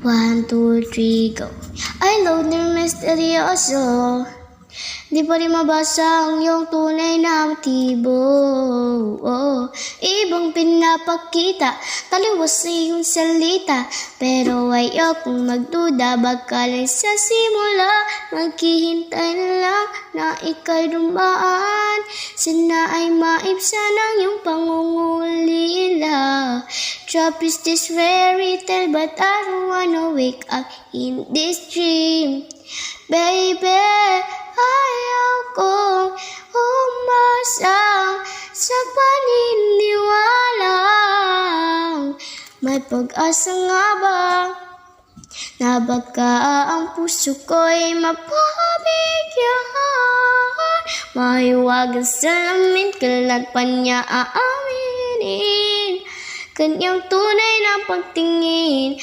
1, 2, 3, go. Ay, loner misteryoso, di pa rin mabasa ang iyong tunay na motibo. Ibang pinapakita, taliwas sa iyong salita, pero ayokong magduda, baka lang sa simula maghihintay na lang na ika'y dumaan. Sana ay maibsan ang iyong pangungulila. Trap is this fairy tale, but I don't wanna wake up in this dream. Baby, ayaw kong umasa sa paniniwalang may pag-asa nga ba na baka ang puso ko'y mapabigyan. Mahiwagang salamin, kailan pa niya aaminin kanyang tunay na pagtingin.